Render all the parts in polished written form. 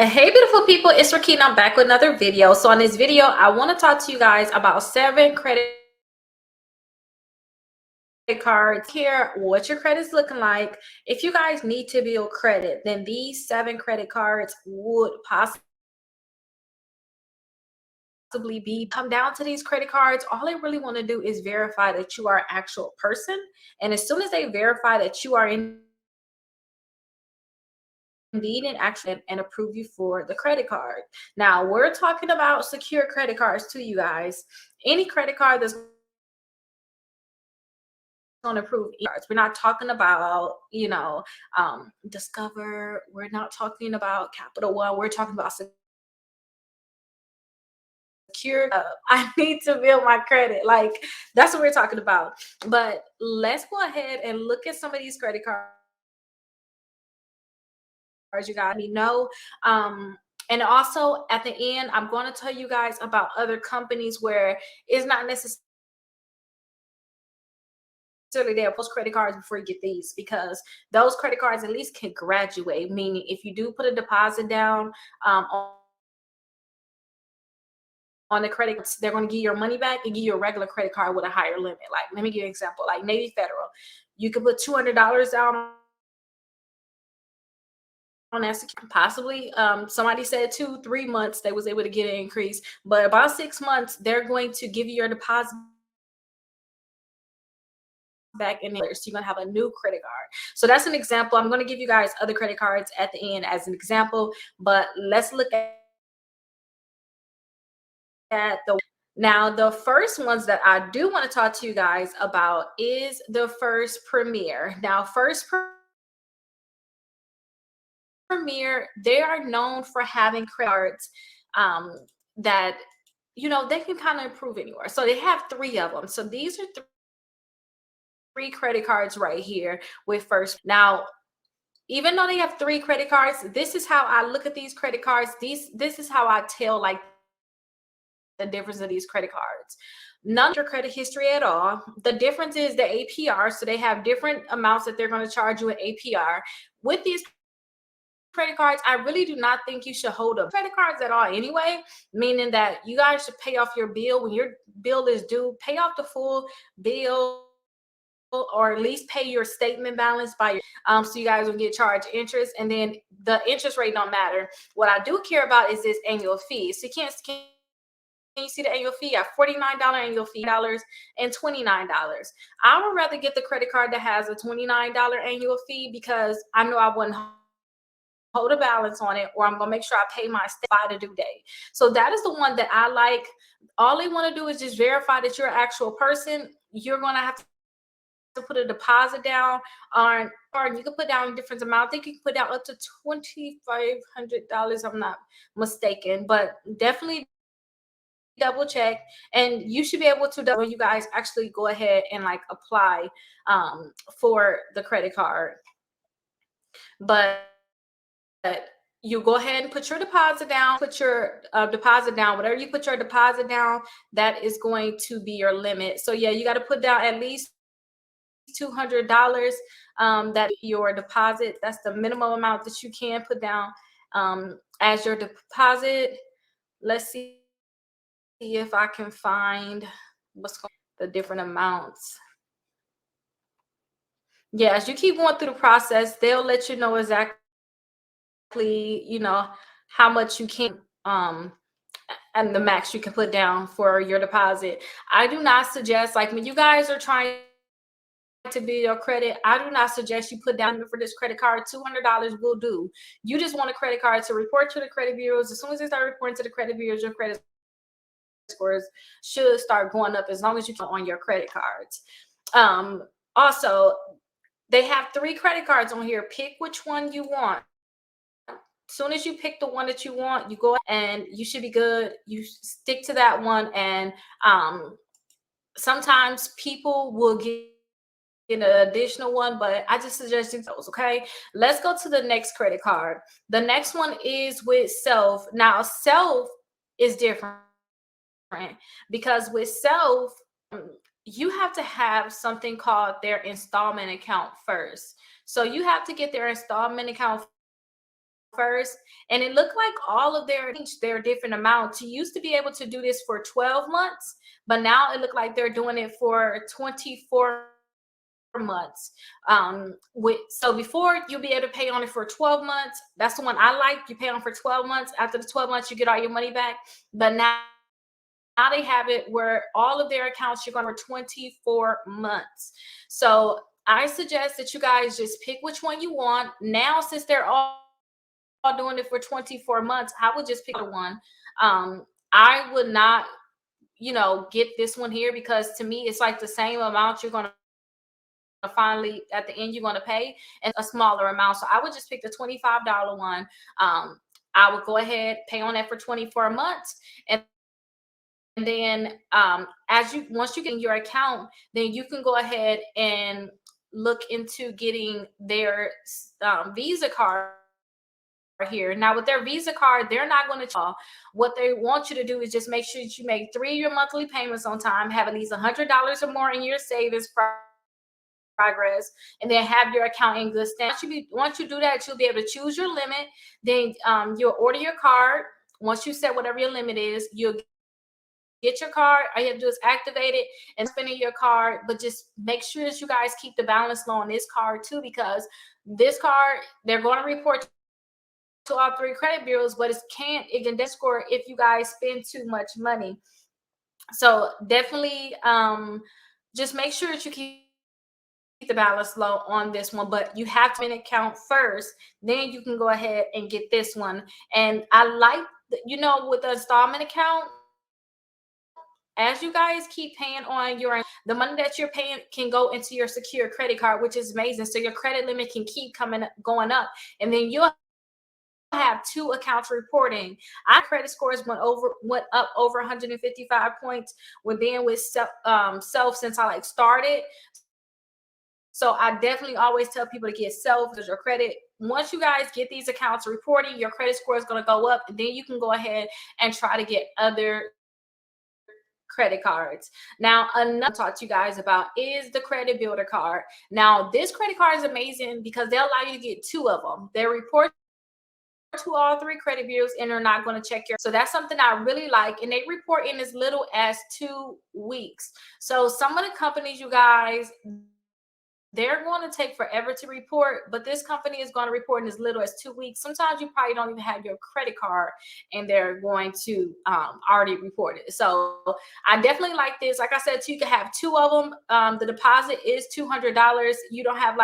Hey, beautiful people, it's Rickita. I'm back with another video. So on this video, I want to talk to you guys about 7 credit cards here, what your credit's looking like. If you guys need to build credit, then these 7 credit cards would possibly be come down to these credit cards. All they really want to do is verify that you are an actual person. And as soon as they verify that you are indeed and actually and approve you for the credit card. Now we're talking about secure credit cards to you guys. Any credit card that's going to approve cards. We're not talking about, Discover. We're not talking about Capital One. We're talking about secure. I need to build my credit. Like that's what we're talking about. But let's go ahead and look at some of these credit cards. You got me know. And also at the end, I'm going to tell you guys about other companies where it's not necessarily there post credit cards before you get these, because those credit cards at least can graduate, meaning if you do put a deposit down on the credit, they're going to give you your money back and give you a regular credit card with a higher limit. Like, let me give you an example. Like Navy Federal, you could put $200 down on that. Possibly somebody said 2-3 months they was able to get an increase, but about 6 months they're going to give you your deposit back in there. So you're gonna have a new credit card. So that's an example. I'm going to give you guys other credit cards at the end as an example, but let's look at the first ones that I do want to talk to you guys about is the First Premier. Now, First Premier, they are known for having credit cards that they can kind of improve anywhere. So they have 3 of them. So these are 3 credit cards right here with First. Now, even though they have 3 credit cards, this is how I look at these credit cards. This is how I tell like the difference of these credit cards. None of your credit history at all. The difference is the APR. So they have different amounts that they're going to charge you at APR. With these credit cards, I really do not think you should hold up credit cards at all anyway, meaning that you guys should pay off your bill when your bill is due. Pay off the full bill, or at least pay your statement balance by so you guys will get charged interest, and then the interest rate don't matter. What I do care about is this annual fee. So can you see the annual fee? A $49 annual fee, and $29. I would rather get the credit card that has a $29 annual fee, because I know I wouldn't hold a balance on it, or I'm gonna make sure I pay my by the due date. So that is the one that I like. All they want to do is just verify that you're an actual person. You're gonna have to put a deposit down or you can put down different amount. I think you can put down up to $2,500. I'm not mistaken, but definitely double check, and you should be able to when you guys actually go ahead and like apply for the credit card. But you go ahead and put your deposit down, whatever you put your deposit down, that is going to be your limit. So yeah, you got to put down at least $200. That your deposit, that's the minimum amount that you can put down as your deposit. Let's see if I can find the different amounts. Yeah, as you keep going through the process, they'll let you know exactly how much you can and the max you can put down for your deposit. I do not suggest, like, when you guys are trying to build your credit, I do not suggest you put down for this credit card. $200 will do. You just want a credit card to report to the credit bureaus. As soon as they start reporting to the credit bureaus, your credit scores should start going up, as long as you can on your credit cards. Also, they have 3 credit cards on here. Pick which one you want. Soon as you pick the one that you want, you go and you should be good. You stick to that one. And sometimes people will get an additional one, but I just suggest those. Okay, let's go to the next credit card. The next one is with Self. Now, Self is different, because with Self, you have to have something called their installment account first. So you have to get their installment account first, and it looked like all of their different amounts. You used to be able to do this for 12 months, but now it looked like they're doing it for 24 months. So before, you'll be able to pay on it for 12 months. That's the one I like. You pay on for 12 months. After the 12 months, you get all your money back. But now they have it where all of their accounts you're going for 24 months. So I suggest that you guys just pick which one you want. Now, since they're all doing it for 24 months, I would just pick the one. I would not, get this one here, because to me, it's like the same amount you're going to finally at the end you're going to pay, and a smaller amount. So I would just pick the $25 one. I would go ahead, pay on that for 24 months, and then once you get in your account, then you can go ahead and look into getting their Visa card here. Now, with their Visa card, they're not going to. What they want you to do is just make sure that you make 3 of your monthly payments on time, have at least $100 or more in your savings progress, and then have your account in good standing. Once you do that, you'll be able to choose your limit. Then you'll order your card. Once you set whatever your limit is, you'll get your card. All you have to do is activate it and spend your card. But just make sure that you guys keep the balance low on this card too, because this card, they're going to report to all 3 credit bureaus, but it can score if you guys spend too much money. So definitely just make sure that you keep the balance low on this one, but you have to account first, then you can go ahead and get this one. And I like, with the installment account, as you guys keep paying on the money that you're paying can go into your secure credit card, which is amazing. So your credit limit can keep going up, and then you'll have 2 accounts reporting. Our credit scores went up over 155 points with being with self since I started. So I definitely always tell people to get self, because your credit, once you guys get these accounts reporting, your credit score is going to go up, and then you can go ahead and try to get other credit cards. Now, another I'll talk to you guys about is the credit builder card. Now, this credit card is amazing because they'll allow you to get 2 of them. They report to all 3 credit bureaus, and they're not going to check so that's something I really like, and they report in as little as 2 weeks. So some of the companies, you guys, they're going to take forever to report, but this company is going to report in as little as 2 weeks. Sometimes you probably don't even have your credit card, and they're going to already report it. So I definitely like this. Like I said, you can have 2 of them. The deposit is $200. You don't have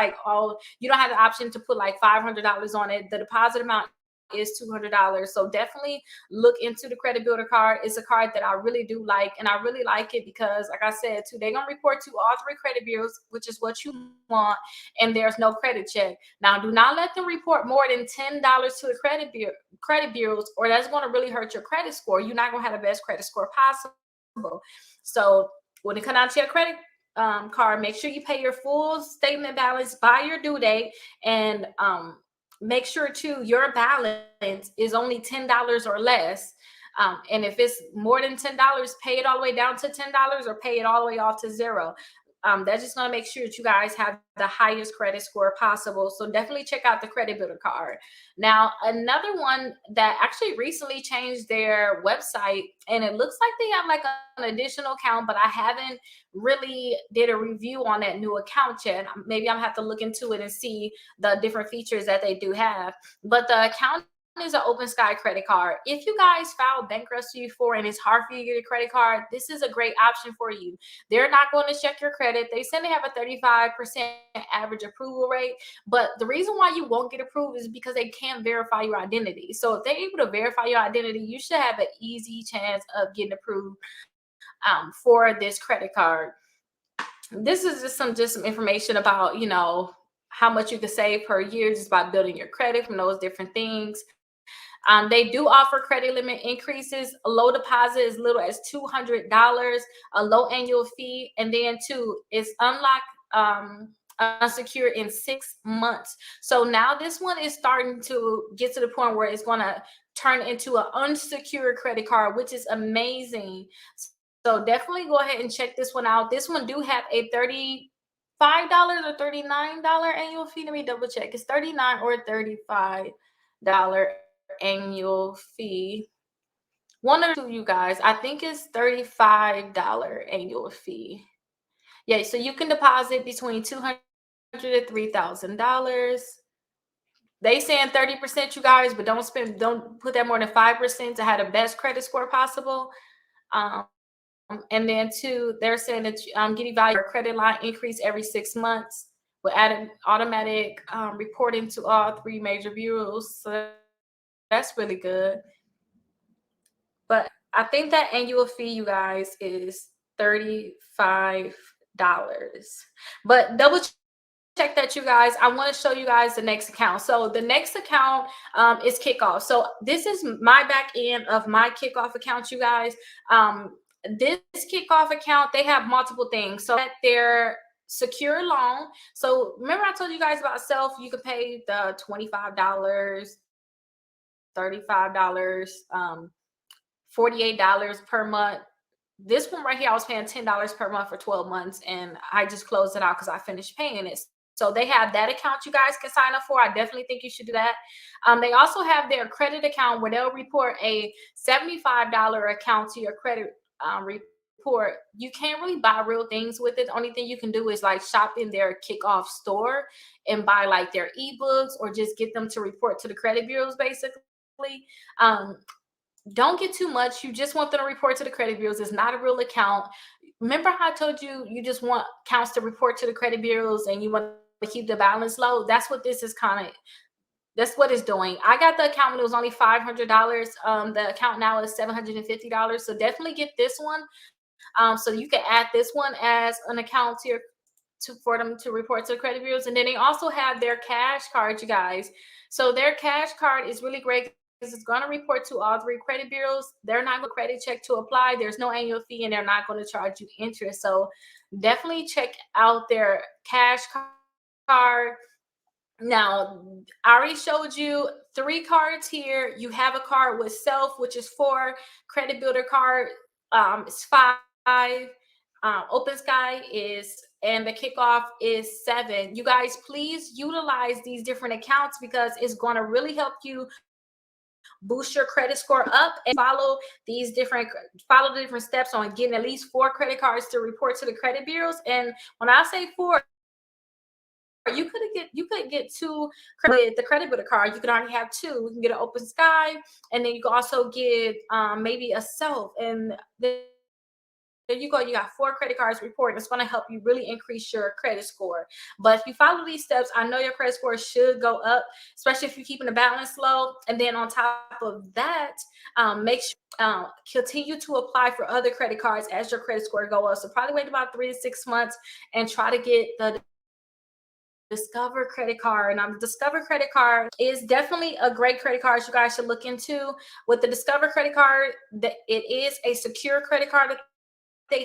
you don't have the option to put like $500 on it. The deposit amount is $200. So definitely look into the credit builder card. It's a card that I really do like, and I really like it because, like I said too, they're gonna report to all 3 credit bureaus, which is what you want, and there's no credit check. Now, do not let them report more than $10 to the credit bureaus, or that's going to really hurt your credit score. You're not gonna have the best credit score possible. So when it comes out to your credit card, make sure you pay your full statement balance by your due date, and make sure too your balance is only $10 or less. And if it's more than $10, pay it all the way down to $10 or pay it all the way off to 0. That's just going to make sure that you guys have the highest credit score possible. So definitely check out the credit builder card. Now, another one that actually recently changed their website, and it looks like they have like an additional account, but I haven't really did a review on that new account yet. Maybe I'll have to look into it and see the different features that they do have. But the account is an OpenSky credit card. If you guys filed bankruptcy before and it's hard for you to get a credit card, this is a great option for you. They're not going to check your credit. They say they have a 35% average approval rate, but the reason why you won't get approved is because they can't verify your identity. So if they're able to verify your identity, you should have an easy chance of getting approved for this credit card. This is just some information about, how much you can save per year just by building your credit from those different things. They do offer credit limit increases, a low deposit as little as $200, a low annual fee, and then it's unlocked unsecured in 6 months. So now this one is starting to get to the point where it's going to turn into an unsecured credit card, which is amazing. So definitely go ahead and check this one out. This one do have a $35 or $39 annual fee. Let me double check. It's $39 or $35. annual fee. One or two, you guys. I think it's $35 annual fee. Yeah, so you can deposit between $200 to $3,000. They saying 30%, you guys, but don't put that more than 5% to have the best credit score possible. And then two, they're saying that getting value or credit line increase every 6 months with added automatic reporting to all three major bureaus. So that's really good. But I think that annual fee, you guys, is $35. But double check that, you guys. I want to show you guys the next account. So the next account is Kickoff. So this is my back end of my Kickoff account, you guys. This Kickoff account, they have multiple things. So that their secure loan. So remember I told you guys about Self, you can pay the $25, $35, $48 per month. This one right here, I was paying $10 per month for 12 months, and I just closed it out because I finished paying it. So they have that account you guys can sign up for. I definitely think you should do that. They also have their credit account where they'll report a $75 account to your credit report. You can't really buy real things with it. The only thing you can do is like shop in their Kickoff store and buy like their ebooks or just get them to report to the credit bureaus, basically. Don't get too much. You just want them to report to the credit bureaus. It's not a real account. Remember how I told you you just want accounts to report to the credit bureaus and you want to keep the balance low? That's what this is that's what it's doing. I got the account when it was only $500. The account now is $750. So definitely get this one. So you can add this one as an account to for them to report to the credit bureaus. And then they also have their cash card, you guys. So their cash card is really great. It's going to report to all three credit bureaus. They're not going to credit check to apply. There's no annual fee, and they're not going to charge you interest. So definitely check out their cash card. Now, I already showed you 3 cards here. You have a card with Self, which is 4. Credit Builder card is 5. OpenSky is, and the Kickoff is 7. You guys, please utilize these different accounts because it's going to really help you boost your credit score up, and follow the different steps on getting at least 4 credit cards to report to the credit bureaus. And when I say 4, you could get 2 with the credit builder card. You can already have 2. We can get an OpenSky, and then you can also get maybe a Self, and there you go. You got 4 credit cards reporting. It's going to help you really increase your credit score. But if you follow these steps, I know your credit score should go up, especially if you're keeping the balance low. And then on top of that, make sure continue to apply for other credit cards as your credit score go up. So probably wait about 3 to 6 months and try to get the Discover credit card. Now, the Discover credit card is definitely a great credit card you guys should look into. With the Discover credit card, it is a secure credit card that they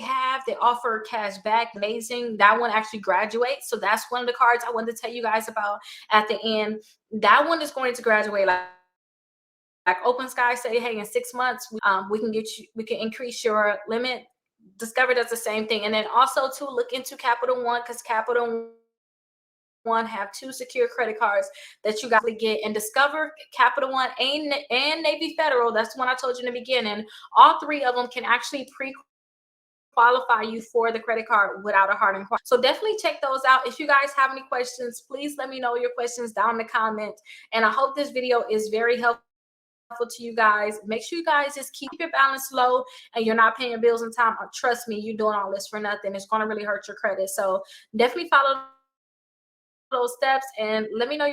offer cash back. Amazing. That one actually graduates. So that's one of the cards I wanted to tell you guys about at the end. That one is going to graduate like OpenSky say, hey, in 6 months, we can increase your limit. Discover does the same thing. And then also to look into Capital One, because Capital One have 2 secure credit cards that you guys get. And Discover, Capital One, and Navy Federal, that's the one I told you in the beginning. All 3 of them can actually qualify you for the credit card without a hard inquiry. So definitely check those out. If you guys have any questions, please let me know your questions down in the comments. And I hope this video is very helpful to you guys. Make sure you guys just keep your balance low and you're not paying your bills on time. Trust me, you're doing all this for nothing. It's going to really hurt your credit. So definitely follow those steps and let me know